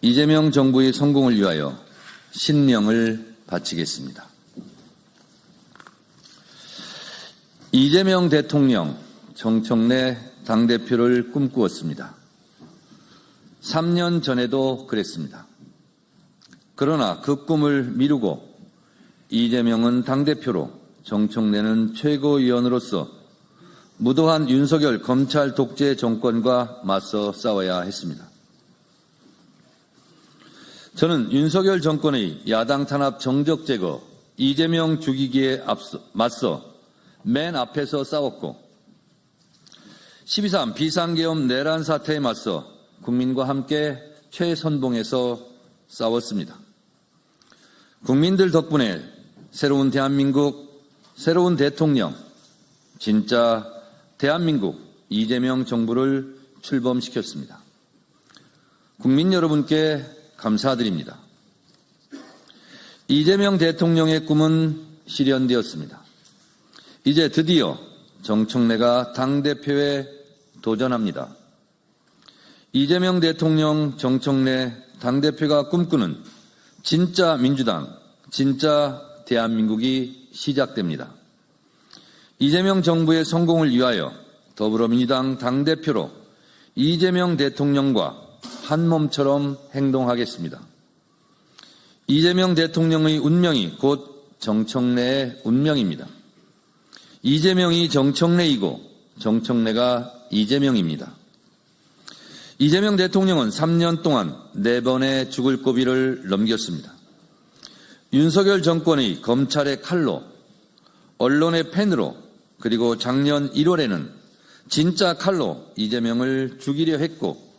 이재명 정부의 성공을 위하여 신명을 바치겠습니다. 이재명 대통령 정청래 당대표를 꿈꾸었습니다. 3년 전에도 그랬습니다. 그러나 그 꿈을 미루고 이재명은 당대표로 정청래는 최고위원으로서 무도한 윤석열 검찰 독재 정권과 맞서 싸워야 했습니다. 저는 윤석열 정권의 야당 탄압 정적 제거, 이재명 죽이기에 맞서 맨 앞에서 싸웠고 12.3 비상계엄 내란 사태에 맞서 국민과 함께 최선봉에서 싸웠습니다. 국민들 덕분에 새로운 대한민국, 새로운 대통령, 진짜 대한민국 이재명 정부를 출범시켰습니다. 국민 여러분께 감사드립니다. 이재명 대통령의 꿈은 실현되었습니다. 이제 드디어 정청래가 당대표에 도전합니다. 이재명 대통령, 정청래 당대표가 꿈꾸는 진짜 민주당, 진짜 대한민국이 시작됩니다. 이재명 정부의 성공을 위하여 더불어민주당 당대표로 이재명 대통령과 한 몸처럼 행동하겠습니다. 이재명 대통령의 운명이 곧 정청래의 운명입니다. 이재명이 정청래이고 정청래가 이재명입니다. 이재명 대통령은 3년 동안 4번의 죽을 고비를 넘겼습니다. 윤석열 정권의 검찰의 칼로, 언론의 펜으로, 그리고 작년 1월에는 진짜 칼로 이재명을 죽이려 했고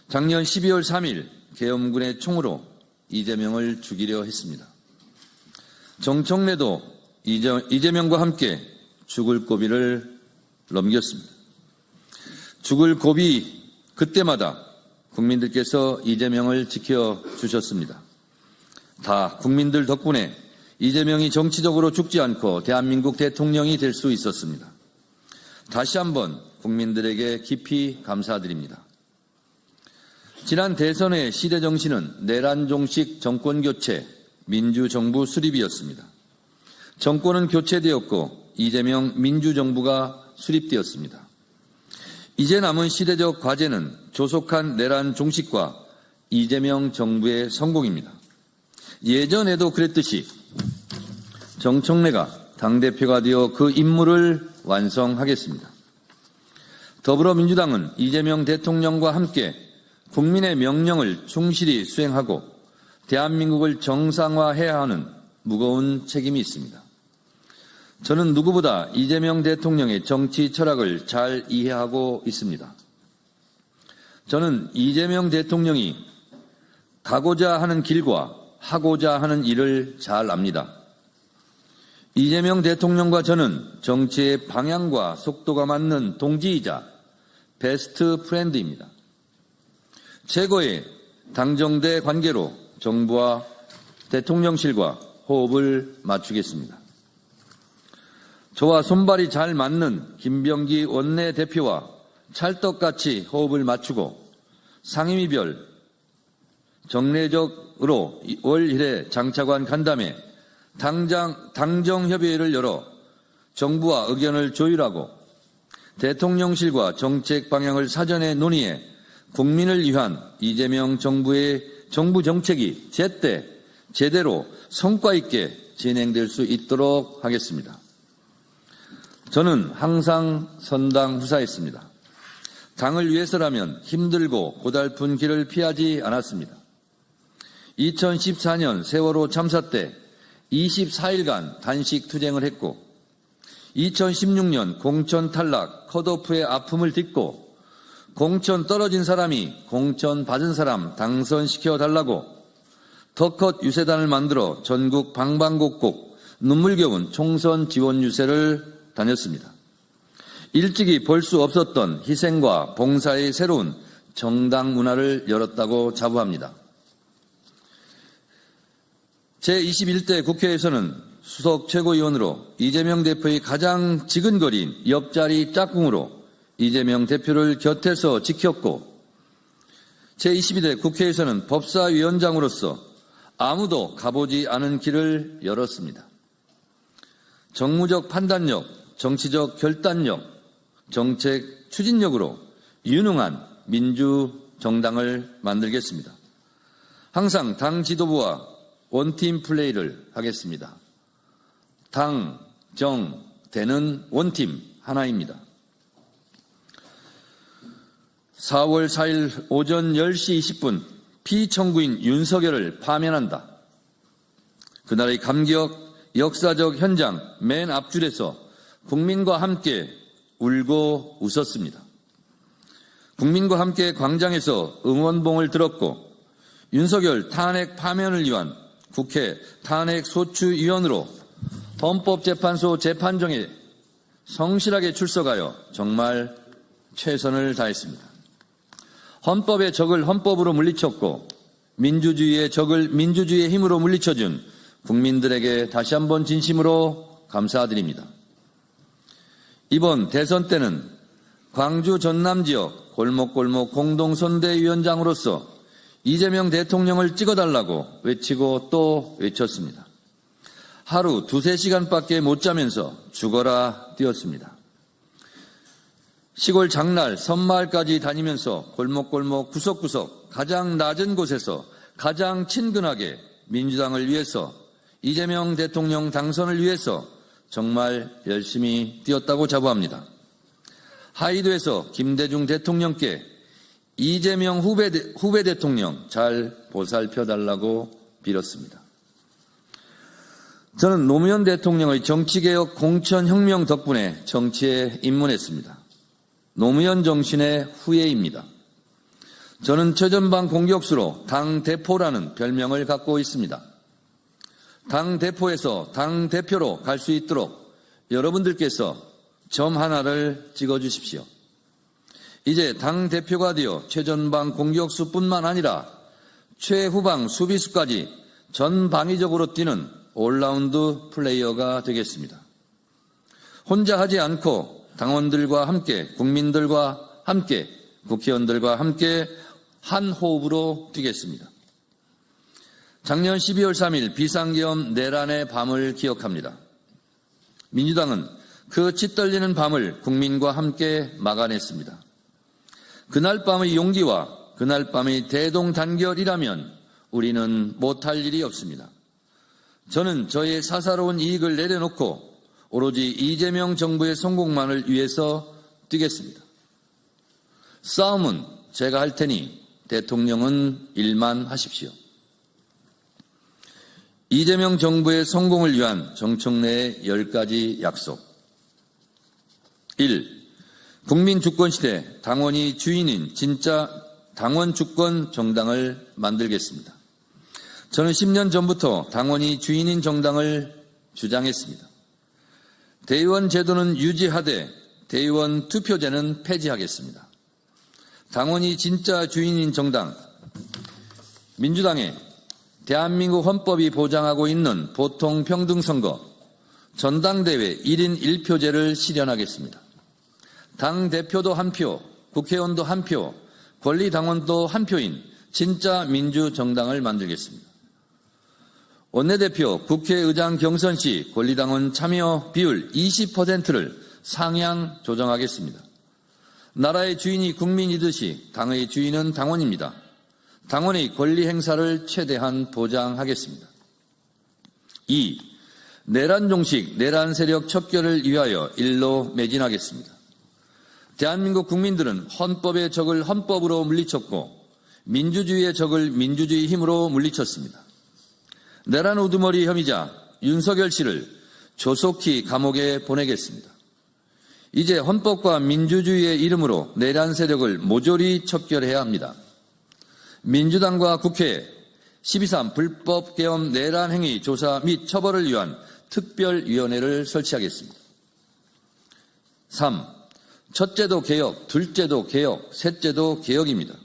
작년 12월 3일 계엄군의 총으로 이재명을 죽이려 했습니다. 정청래도 이재명과 함께 죽을 고비를 넘겼습니다. 죽을 고비 그때마다 국민들께서 이재명을 지켜주셨습니다. 다 국민들 덕분에 이재명이 정치적으로 죽지 않고 대한민국 대통령이 될 수 있었습니다. 다시 한번 국민들에게 깊이 감사드립니다. 지난 대선의 시대 정신은 내란 종식 정권교체, 민주정부 수립이었습니다. 정권은 교체되었고 이재명 민주정부가 수립되었습니다. 이제 남은 시대적 과제는 조속한 내란 종식과 이재명 정부의 성공입니다. 예전에도 그랬듯이 정청래가 당대표가 되어 그 임무를 완성하겠습니다. 더불어민주당은 이재명 대통령과 함께 국민의 명령을 충실히 수행하고 대한민국을 정상화해야 하는 무거운 책임이 있습니다. 저는 누구보다 이재명 대통령의 정치 철학을 잘 이해하고 있습니다. 저는 이재명 대통령이 가고자 하는 길과 하고자 하는 일을 잘 압니다. 이재명 대통령과 저는 정치의 방향과 속도가 맞는 동지이자 베스트 프렌드입니다. 최고의 당정대 관계로 정부와 대통령실과 호흡을 맞추겠습니다. 저와 손발이 잘 맞는 김병기 원내대표와 찰떡같이 호흡을 맞추고 상임위별 정례적으로 월 1회 장차관 간담회 당정협의회를 열어 정부와 의견을 조율하고 대통령실과 정책 방향을 사전에 논의해 국민을 위한 이재명 정부의 정부 정책이 제때 제대로 성과 있게 진행될 수 있도록 하겠습니다. 저는 항상 선당 후사했습니다. 당을 위해서라면 힘들고 고달픈 길을 피하지 않았습니다. 2014년 세월호 참사 때 24일간 단식 투쟁을 했고 2016년 공천 탈락 컷오프의 아픔을 딛고 공천 떨어진 사람이 공천 받은 사람 당선시켜 달라고 더컷 유세단을 만들어 전국 방방곡곡 눈물겨운 총선 지원 유세를 다녔습니다. 일찍이 볼 수 없었던 희생과 봉사의 새로운 정당 문화를 열었다고 자부합니다. 제21대 국회에서는 수석 최고위원으로 이재명 대표의 가장 지근거린 옆자리 짝꿍으로 이재명 대표를 곁에서 지켰고 제22대 국회에서는 법사위원장으로서 아무도 가보지 않은 길을 열었습니다. 정무적 판단력, 정치적 결단력, 정책 추진력으로 유능한 민주정당을 만들겠습니다. 항상 당 지도부와 원팀 플레이를 하겠습니다. 당, 정, 대는 원팀 하나입니다. 4월 4일 오전 10시 20분 피청구인 윤석열을 파면한다. 그날의 감격, 역사적 현장 맨 앞줄에서 국민과 함께 울고 웃었습니다. 국민과 함께 광장에서 응원봉을 들었고 윤석열 탄핵 파면을 위한 국회 탄핵소추위원으로 헌법재판소 재판정에 성실하게 출석하여 정말 최선을 다했습니다. 헌법의 적을 헌법으로 물리쳤고 민주주의의 적을 민주주의의 힘으로 물리쳐준 국민들에게 다시 한번 진심으로 감사드립니다. 이번 대선 때는 광주 전남 지역 골목골목 공동선대위원장으로서 이재명 대통령을 찍어달라고 외치고 또 외쳤습니다. 하루 2-3시간밖에 못 자면서 죽어라 뛰었습니다. 시골 장날, 섬마을까지 다니면서 골목골목 구석구석 가장 낮은 곳에서 가장 친근하게 민주당을 위해서 이재명 대통령 당선을 위해서 정말 열심히 뛰었다고 자부합니다. 하이도에서 김대중 대통령께 이재명 후배 대통령 잘 보살펴달라고 빌었습니다. 저는 노무현 대통령의 정치개혁 공천혁명 덕분에 정치에 입문했습니다. 노무현 정신의 후예입니다. 저는 최전방 공격수로 당대표라는 별명을 갖고 있습니다. 당대표에서 당대표로 갈 수 있도록 여러분들께서 점 하나를 찍어주십시오. 이제 당대표가 되어 최전방 공격수뿐만 아니라 최후방 수비수까지 전방위적으로 뛰는 올라운드 플레이어가 되겠습니다. 혼자 하지 않고 당원들과 함께, 국민들과 함께, 국회의원들과 함께 한 호흡으로 뛰겠습니다. 작년 12월 3일 비상계엄 내란의 밤을 기억합니다. 민주당은 그 치떨리는 밤을 국민과 함께 막아냈습니다. 그날 밤의 용기와 그날 밤의 대동단결이라면 우리는 못할 일이 없습니다. 저는 저의 사사로운 이익을 내려놓고 오로지 이재명 정부의 성공만을 위해서 뛰겠습니다. 싸움은 제가 할 테니 대통령은 일만 하십시오. 이재명 정부의 성공을 위한 정청래의 10가지 약속. 1. 국민 주권 시대 당원이 주인인 진짜 당원 주권 정당을 만들겠습니다. 저는 10년 전부터 당원이 주인인 정당을 주장했습니다. 대의원 제도는 유지하되 대의원 투표제는 폐지하겠습니다. 당원이 진짜 주인인 정당, 민주당의 대한민국 헌법이 보장하고 있는 보통평등선거, 전당대회 1인 1표제를 실현하겠습니다. 당대표도 한 표, 국회의원도 한 표, 권리당원도 한 표인 진짜 민주정당을 만들겠습니다. 원내대표, 국회의장 경선 시 권리당원 참여 비율 20%를 상향 조정하겠습니다. 나라의 주인이 국민이듯이 당의 주인은 당원입니다. 당원의 권리 행사를 최대한 보장하겠습니다. 2. 내란 종식, 내란 세력 척결을 위하여 일로 매진하겠습니다. 대한민국 국민들은 헌법의 적을 헌법으로 물리쳤고 민주주의의 적을 민주주의 힘으로 물리쳤습니다. 내란 우두머리 혐의자 윤석열 씨를 조속히 감옥에 보내겠습니다. 이제 헌법과 민주주의의 이름으로 내란 세력을 모조리 척결해야 합니다. 민주당과 국회에 12.3 불법 계엄 내란 행위 조사 및 처벌을 위한 특별위원회를 설치하겠습니다. 3. 첫째도 개혁, 둘째도 개혁, 셋째도 개혁입니다.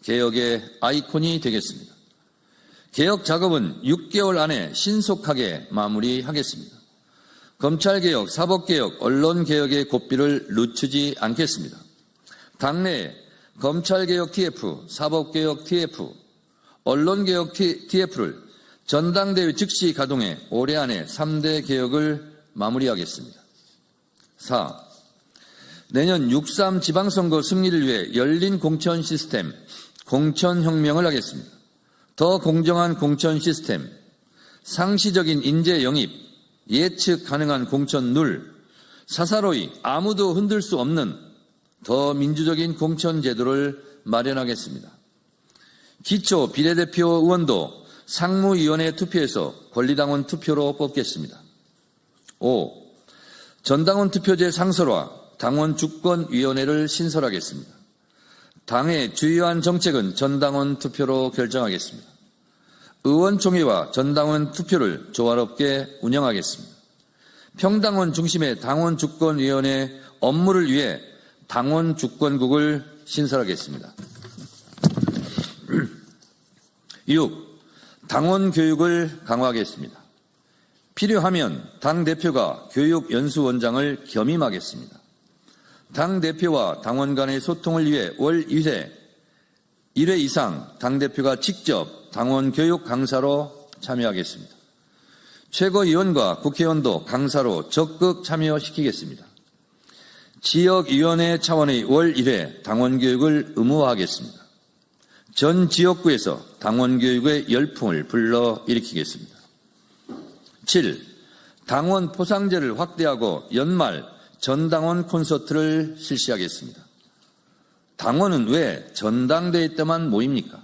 개혁의 아이콘이 되겠습니다. 개혁 작업은 6개월 안에 신속하게 마무리하겠습니다. 검찰개혁, 사법개혁, 언론개혁의 고삐를 늦추지 않겠습니다. 당내에 검찰개혁 TF, 사법개혁 TF, 언론개혁 TF를 전당대회 즉시 가동해 올해 안에 3대 개혁을 마무리하겠습니다. 4. 내년 6.3 지방선거 승리를 위해 열린 공천 시스템, 공천혁명을 하겠습니다. 더 공정한 공천 시스템, 상시적인 인재 영입, 예측 가능한 공천 룰, 사사로이 아무도 흔들 수 없는 더 민주적인 공천 제도를 마련하겠습니다. 기초 비례대표 의원도 상무위원회 투표에서 권리당원 투표로 뽑겠습니다. 5. 전당원 투표제 상설화, 당원 주권위원회를 신설하겠습니다. 당의 주요한 정책은 전당원 투표로 결정하겠습니다. 의원총회와 전당원 투표를 조화롭게 운영하겠습니다. 평당원 중심의 당원주권위원회 업무를 위해 당원주권국을 신설하겠습니다. 6. 당원교육을 강화하겠습니다. 필요하면 당대표가 교육연수원장을 겸임하겠습니다. 당대표와 당원 간의 소통을 위해 월 1회 이상 당대표가 직접 당원교육 강사로 참여하겠습니다. 최고위원과 국회의원도 강사로 적극 참여시키겠습니다. 지역위원회 차원의 월 1회 당원교육을 의무화하겠습니다. 전 지역구에서 당원교육의 열풍을 불러일으키겠습니다. 7. 당원 포상제를 확대하고 연말 전당원 콘서트를 실시하겠습니다. 당원은 왜 전당대회 때만 모입니까?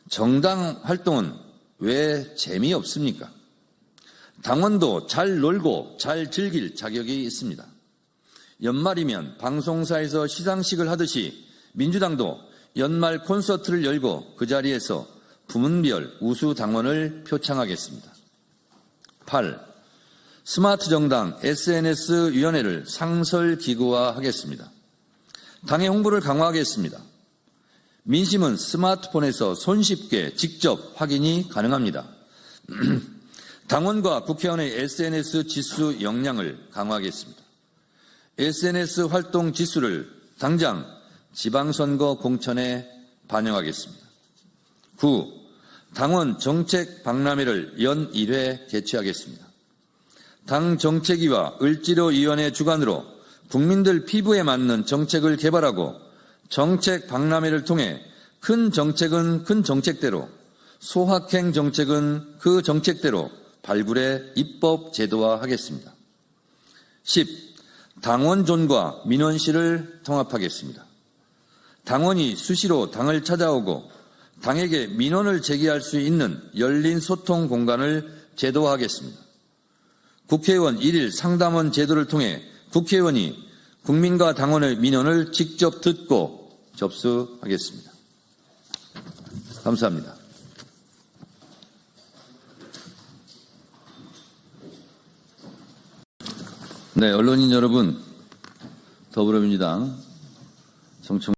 정당 활동은 왜 재미없습니까? 당원도 잘 놀고 잘 즐길 자격이 있습니다. 연말이면 방송사에서 시상식을 하듯이 민주당도 연말 콘서트를 열고 그 자리에서 부문별 우수 당원을 표창하겠습니다. 8. 스마트 정당 SNS위원회를 상설기구화하겠습니다. 당의 홍보를 강화하겠습니다. 민심은 스마트폰에서 손쉽게 직접 확인이 가능합니다. 당원과 국회의원의 SNS 지수 역량을 강화하겠습니다. SNS 활동 지수를 당장 지방선거 공천에 반영하겠습니다. 9. 당원 정책 박람회를 연 1회 개최하겠습니다. 당 정책위와 을지로위원회 주관으로 국민들 피부에 맞는 정책을 개발하고 정책 박람회를 통해 큰 정책은 큰 정책대로, 소확행 정책은 그 정책대로 발굴해 입법 제도화하겠습니다. 10. 당원존과 민원실을 통합하겠습니다. 당원이 수시로 당을 찾아오고 당에게 민원을 제기할 수 있는 열린 소통 공간을 제도화하겠습니다. 국회의원 1일 상담원 제도를 통해 국회의원이 국민과 당원의 민원을 직접 듣고 접수하겠습니다. 감사합니다. 네, 언론인 여러분, 더불어민주당 정청